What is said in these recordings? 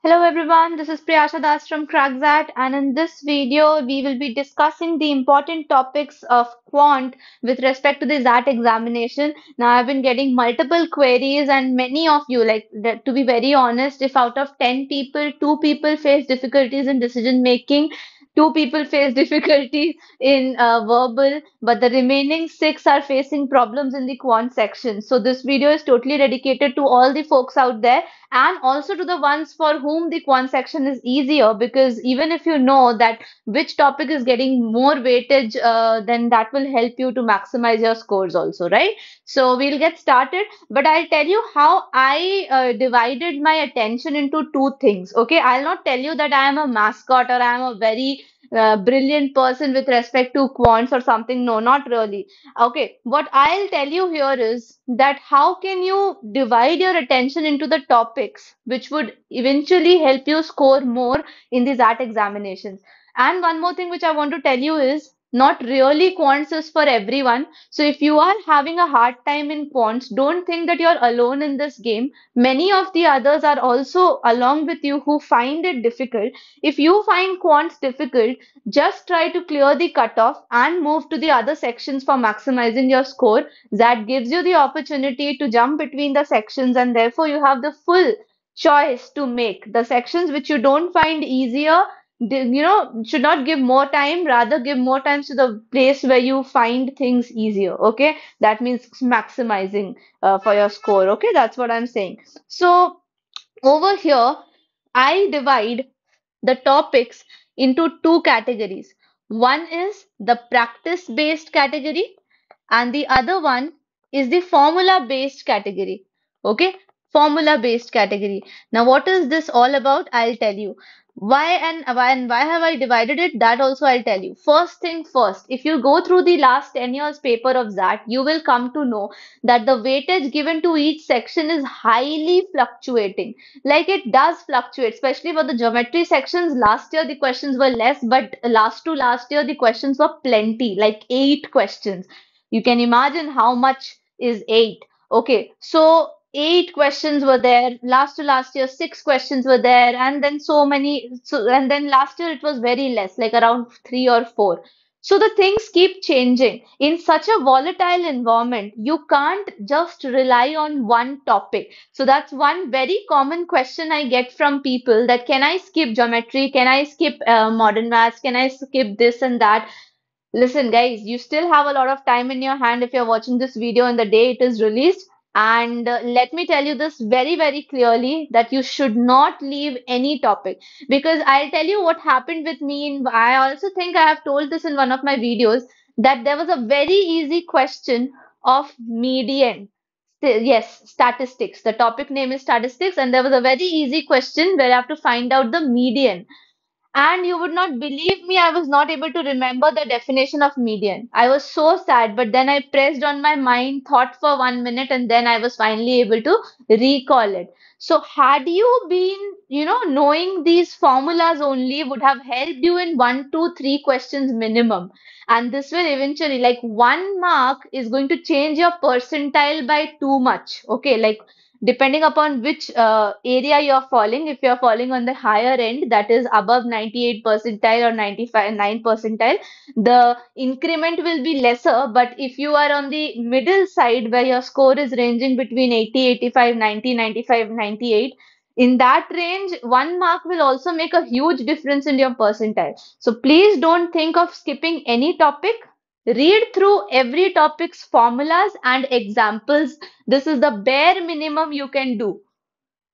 Hello everyone, this is Priyasha Das from XAT, and in this video we will be discussing the important topics of quant with respect to the XAT examination. Now I've been getting multiple queries and many of you, to be very honest, if out of 10 people, 2 people face difficulties in decision making, 2 people face difficulties in verbal, but the remaining 6 are facing problems in the quant section. So this video is totally dedicated to all the folks out there and also to the ones for whom the quant section is easier, because even if you know that which topic is getting more weightage, then that will help you to maximize your scores also, right? So we'll get started, but I'll tell you how I divided my attention into two things. Okay, I'll not tell you that I am a mascot or I am a very brilliant person with respect to quants or something. No, not really. Okay, what I'll tell you here is that how can you divide your attention into the topics which would eventually help you score more in these art examinations. And one more thing which I want to tell you is not really quants is for everyone. So if you are having a hard time in quants, don't think that you're alone in this game. Many of the others are also along with you who find it difficult. If you find quants difficult, just try to clear the cutoff and move to the other sections for maximizing your score. That gives you the opportunity to jump between the sections, and therefore you have the full choice to make. The sections which you don't find easier, should not give more time, rather give more time to the place where you find things easier. Okay, that means maximizing for your score. Okay, that's what I'm saying. So over here, I divide the topics into two categories. One is the practice based category, and the other one is the formula based category. Okay, formula based category. Now, what is this all about? I'll tell you. Why have I divided it? That also I'll tell you. First thing first, if you go through the last 10 years paper of that, you will come to know that the weightage given to each section is highly fluctuating. Like it does fluctuate, especially for the geometry sections. Last year the questions were less, but last to last year the questions were plenty, like 8 questions. You can imagine how much is 8. Okay, so 8 questions were there. Last to last year, 6 questions were there, and then so many. And then last year it was very less, like around 3 or 4. So the things keep changing. In such a volatile environment, you can't just rely on one topic. So that's one very common question I get from people, that can I skip geometry? Can I skip modern maths? Can I skip this and that? Listen, guys, you still have a lot of time in your hand if you're watching this video on the day it is released. And let me tell you this very, very clearly, that you should not leave any topic, because I'll tell you what happened with me. I also think I have told this in one of my videos, that there was a very easy question of median. Yes, statistics. The topic name is statistics, and there was a very easy question where I have to find out the median. And you would not believe me, I was not able to remember the definition of median. I was so sad, but then I pressed on my mind, thought for 1 minute, and then I was finally able to recall it. So, had you been, knowing these formulas only would have helped you in 1, 2, 3 questions minimum. And this will eventually, like 1 mark is going to change your percentile by too much. Okay, like depending upon which area you're falling. If you're falling on the higher end, that is above 98 percentile or 95 9 percentile, the increment will be lesser. But if you are on the middle side, where your score is ranging between 80, 85, 90, 95, 98, in that range, 1 mark will also make a huge difference in your percentile. So please don't think of skipping any topic. Read through every topic's formulas and examples. This is the bare minimum you can do.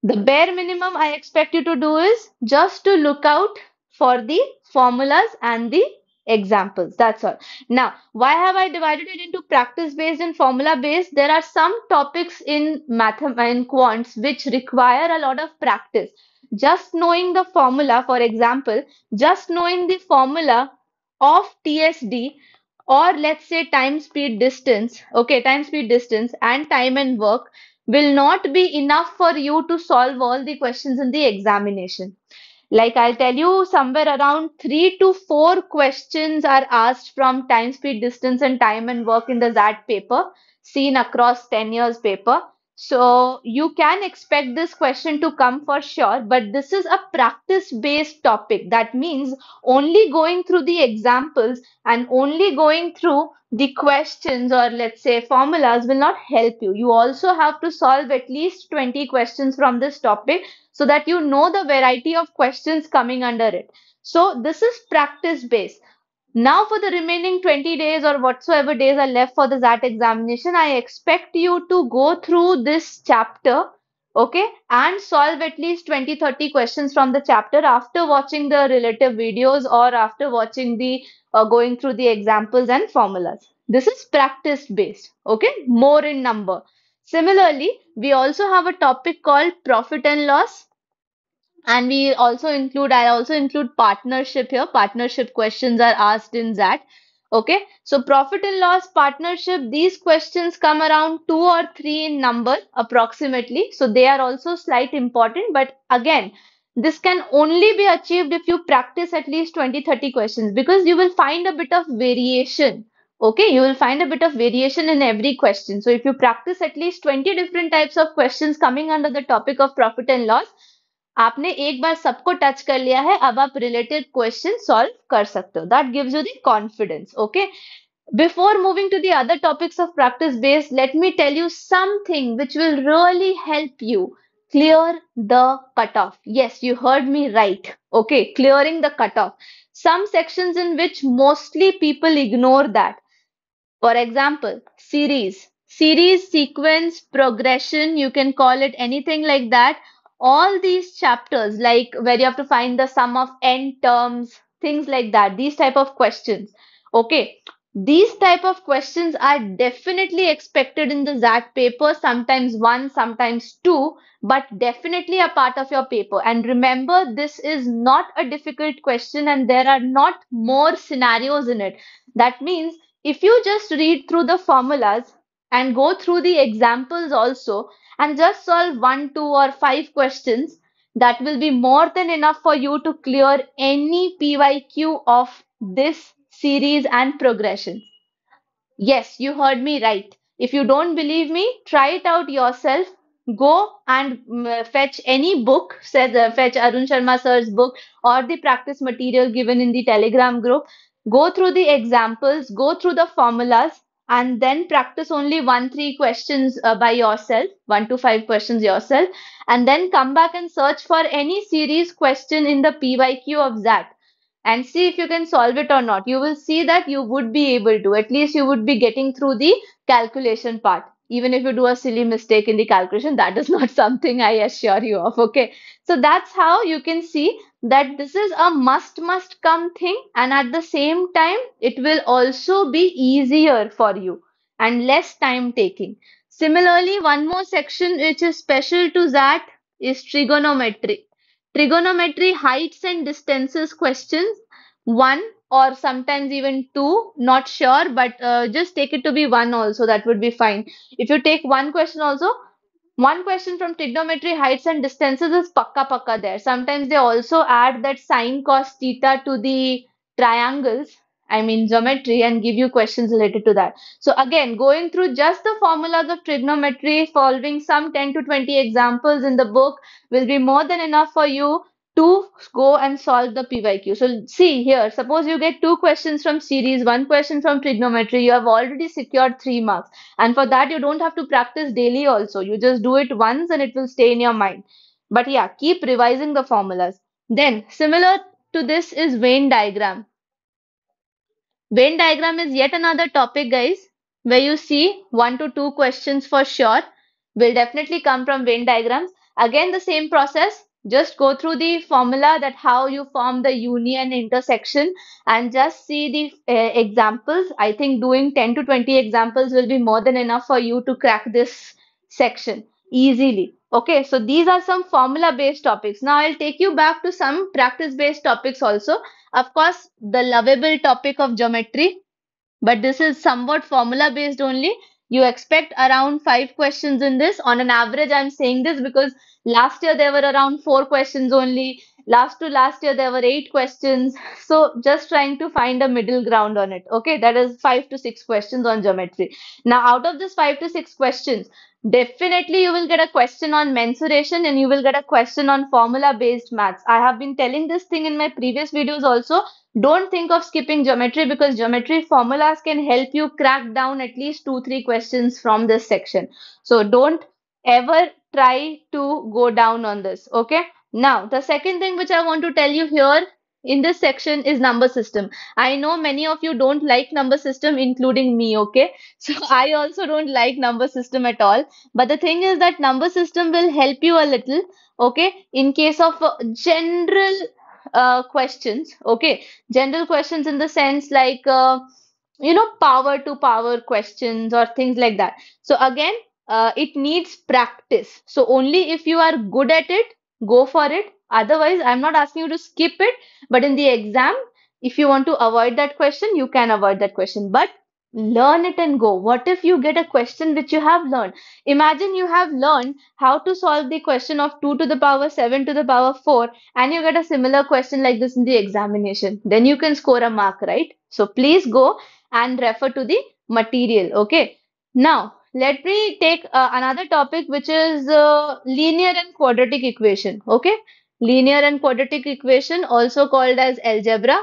The bare minimum I expect you to do is just to look out for the formulas and the examples. That's all. Now, why have I divided it into practice based and formula based? There are some topics in math and quants which require a lot of practice. Just knowing the formula, for example, just knowing the formula of TSD, or let's say time, speed, distance, okay, time, speed, distance, and time and work, will not be enough for you to solve all the questions in the examination. Like I'll tell you, somewhere around 3 to 4 questions are asked from time, speed, distance, and time and work in the XAT paper, seen across 10 years paper. So you can expect this question to come for sure, but this is a practice-based topic. That means only going through the examples and only going through the questions, or let's say formulas, will not help you. You also have to solve at least 20 questions from this topic so that you know the variety of questions coming under it. So this is practice-based. Now, for the remaining 20 days or whatsoever days are left for the XAT examination, I expect you to go through this chapter, okay, and solve at least 20-30 questions from the chapter after watching the relative videos or after watching the going through the examples and formulas. This is practice based, okay, more in number. Similarly, we also have a topic called profit and loss. And I also include partnership here. Partnership questions are asked in that. Okay. So profit and loss, partnership, these questions come around two or three in number approximately. So they are also slight important. But again, this can only be achieved if you practice at least 20-30 questions because you will find a bit of variation. Okay, you will find a bit of variation in every question. So if you practice at least 20 different types of questions coming under the topic of profit and loss, आपने एक बार सबको touch कर लिया है, अब आप related question solve कर सकते हो. That gives you the confidence. Okay, before moving to the other topics of practice based, let me tell you something which will really help you clear the cutoff. Yes, you heard me right. Okay, clearing the cutoff. Some sections in which mostly people ignore that. For example, series, sequence, progression, you can call it anything like that. All these chapters, like where you have to find the sum of n terms, things like that, these type of questions. Okay, these type of questions are definitely expected in the XAT paper, sometimes one, sometimes two, but definitely a part of your paper. And remember, this is not a difficult question and there are not more scenarios in it. That means if you just read through the formulas and go through the examples also and just solve one, two, or five questions, that will be more than enough for you to clear any PYQ of this series and progression. Yes, you heard me right. If you don't believe me, try it out yourself. Go and fetch any book, says fetch Arun Sharma sir's book or the practice material given in the Telegram group. Go through the examples, go through the formulas, and then practice only one, three questions by yourself, one to five questions yourself, and then come back and search for any series question in the PYQ of that and see if you can solve it or not. You will see that you would be able to. At least you would be getting through the calculation part. Even if you do a silly mistake in the calculation, that is not something I assure you of. Okay. So that's how you can see that this is a must come thing. And at the same time, it will also be easier for you and less time taking. Similarly, one more section which is special to that is trigonometry. Trigonometry heights and distances questions, one or sometimes even two, not sure, but just take it to be one also, that would be fine. If you take one question also, one question from trigonometry heights and distances is pakka there. Sometimes they also add that sine cos theta to the triangles, I mean geometry, and give you questions related to that. So again, going through just the formulas of trigonometry, solving some 10 to 20 examples in the book will be more than enough for you to go and solve the PYQ. So see here, suppose you get two questions from series, one question from trigonometry, you have already secured 3 marks. And for that, you don't have to practice daily also. You just do it once and it will stay in your mind. But yeah, keep revising the formulas. Then similar to this is Venn diagram. Venn diagram is yet another topic, guys, where you see one to two questions for sure will definitely come from Venn diagrams. Again, the same process. Just go through the formula that how you form the union intersection and just see the examples. I think doing 10 to 20 examples will be more than enough for you to crack this section easily. Okay, so these are some formula based topics. Now I'll take you back to some practice based topics also. Of course, the lovable topic of geometry, but this is somewhat formula based only. You expect around five questions in this. On an average, I'm saying this because last year there were around four questions only. Last to last year, there were 8 questions. So just trying to find a middle ground on it. Okay, that is 5 to 6 questions on geometry. Now, out of this 5 to 6 questions, definitely you will get a question on mensuration and you will get a question on formula-based maths. I have been telling this thing in my previous videos also. Don't think of skipping geometry because geometry formulas can help you crack down at least 2, 3 questions from this section. So don't ever try to go down on this. Okay. Now, the second thing which I want to tell you here in this section is number system. I know many of you don't like number system, including me, okay? So I also don't like number system at all. But the thing is that number system will help you a little, okay? In case of general questions, okay? General questions in the sense like, power to power questions or things like that. So again, it needs practice. So only if you are good at it, go for it. Otherwise, I'm not asking you to skip it, but in the exam, if you want to avoid that question, you can avoid that question. But learn it and go. What if you get a question which you have learned? Imagine you have learned how to solve the question of 2 to the power 7 to the power 4, and you get a similar question like this in the examination. Then you can score a mark, right? So please go and refer to the material. Okay. Now, let me take another topic, which is linear and quadratic equation. Okay. Linear and quadratic equation, also called as algebra.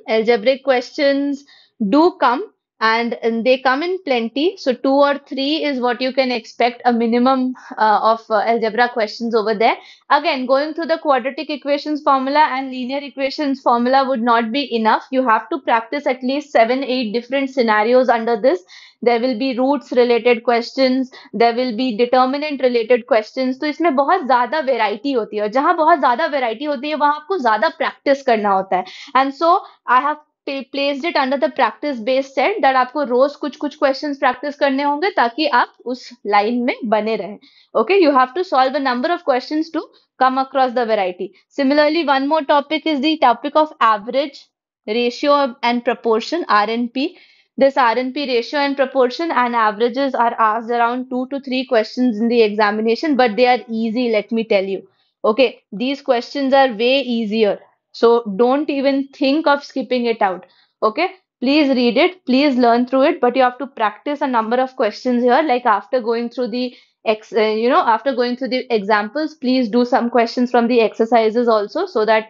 Algebraic questions do come and they come in plenty. So, 2 or 3 is what you can expect a minimum of algebra questions over there. Again, going through the quadratic equations formula and linear equations formula would not be enough. You have to practice at least 7, 8 different scenarios under this. There will be roots related questions, there will be determinant related questions. तो इसमें बहुत ज़्यादा variety होती है और जहाँ बहुत ज़्यादा वैरायटी होती है वहाँ आपको ज़्यादा प्रैक्टिस करना होता है. And so I have placed it under the practice based set that आपको रोज कुछ कुछ questions practice करने होंगे ताकि आप उस लाइन में बने रहें. Okay, you have to solve a number of questions to come across the variety. Similarly, one more topic is the topic of average, ratio and proportion, RNP. This RNP ratio and proportion and averages are asked around 2 to 3 questions in the examination, but they are easy, let me tell you. Okay, these questions are way easier. So don't even think of skipping it out. Okay, please read it, please learn through it, but you have to practice a number of questions here. Like after going through the after going through the examples, please do some questions from the exercises also so that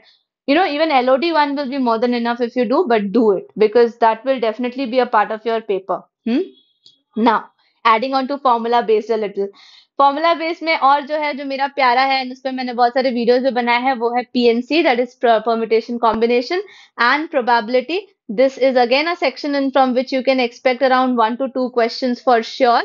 even LOD one will be more than enough if you do, but do it because that will definitely be a part of your paper. Now, adding on to formula based a little. Formula base में और जो है जो मेरा प्यारा है उस पर मैंने बहुत सारे वीडियोस भी बनाए हैं वो है PNC that is permutation combination and probability this is again a section in from which you can expect around 1 to 2 questions for sure.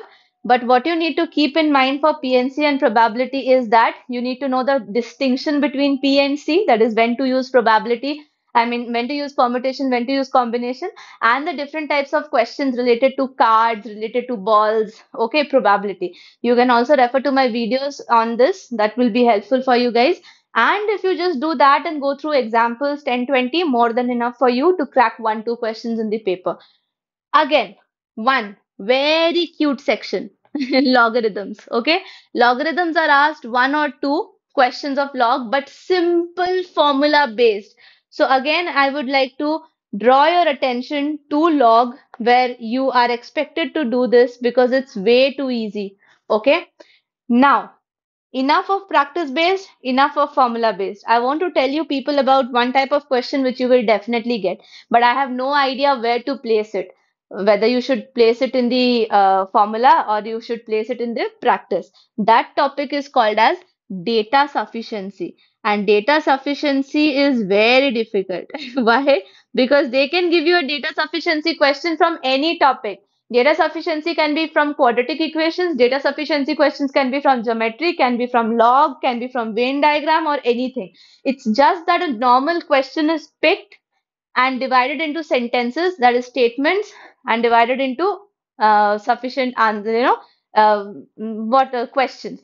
But what you need to keep in mind for PNC and probability is that you need to know the distinction between P and C, that is when to use probability, I mean when to use permutation, when to use combination, and the different types of questions related to cards, related to balls, okay, probability. You can also refer to my videos on this. That will be helpful for you guys. And if you just do that and go through examples 10, 20, more than enough for you to crack 1, 2 questions in the paper. Again, one very cute section, logarithms. Okay, logarithms are asked 1 or 2 questions of log, but simple formula based. So again, I would like to draw your attention to log where you are expected to do this because it's way too easy. Okay, now enough of practice based, enough of formula based. I want to tell you people about one type of question which you will definitely get, but I have no idea where to place it. Whether you should place it in the formula or you should place it in the practice. That topic is called as data sufficiency. And data sufficiency is very difficult. Why? Because they can give you a data sufficiency question from any topic. Data sufficiency can be from quadratic equations. Data sufficiency questions can be from geometry, can be from log, can be from Venn diagram or anything. It's just that a normal question is picked and divided into sentences, that is statements, and divided into sufficient answer, what questions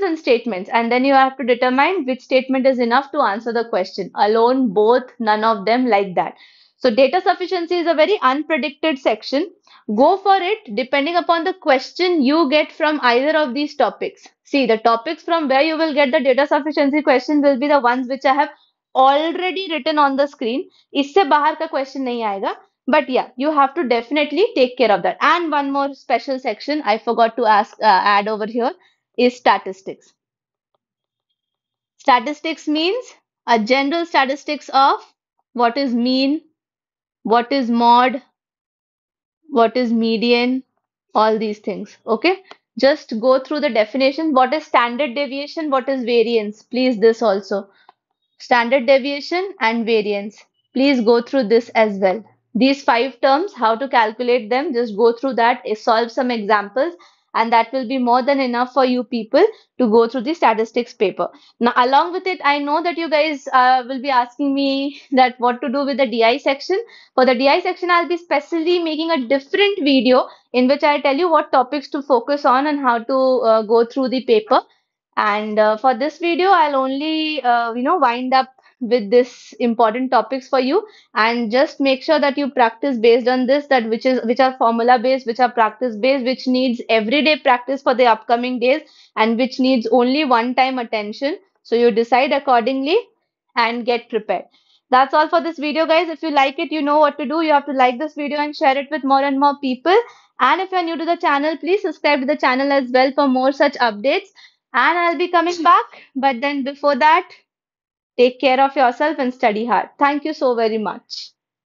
and statements. And then you have to determine which statement is enough to answer the question. Alone, both, none of them like that. So data sufficiency is a very unpredicted section. Go for it depending upon the question you get from either of these topics. See, the topics from where you will get the data sufficiency question will be the ones which I have already written on the screen. इससे बाहर का question नहीं आएगा. But yeah, you have to definitely take care of that. And one more special section I forgot to add over here is statistics. Statistics means a general statistics of what is mean, what is mod, what is median, all these things. Okay, just go through the definition. What is standard deviation? What is variance? Please, this also. Standard deviation and variance. Please go through this as well. These five terms, how to calculate them, just go through that, solve some examples, and that will be more than enough for you people to go through the statistics paper. Now, along with it, I know that you guys will be asking me that what to do with the DI section. For the DI section, I'll be specially making a different video in which I tell you what topics to focus on and how to go through the paper. And for this video, I'll only, wind up with this important topics for you, and just make sure that you practice based on this, that which are formula based, which are practice based, which needs everyday practice for the upcoming days, and which needs only one time attention. So you decide accordingly and get prepared. That's all for this video, guys. If you like it, you know what to do. You have to like this video and share it with more and more people. And if you're new to the channel, please subscribe to the channel as well for more such updates. And I'll be coming back. But then before that, take care of yourself and study hard. Thank you so very much.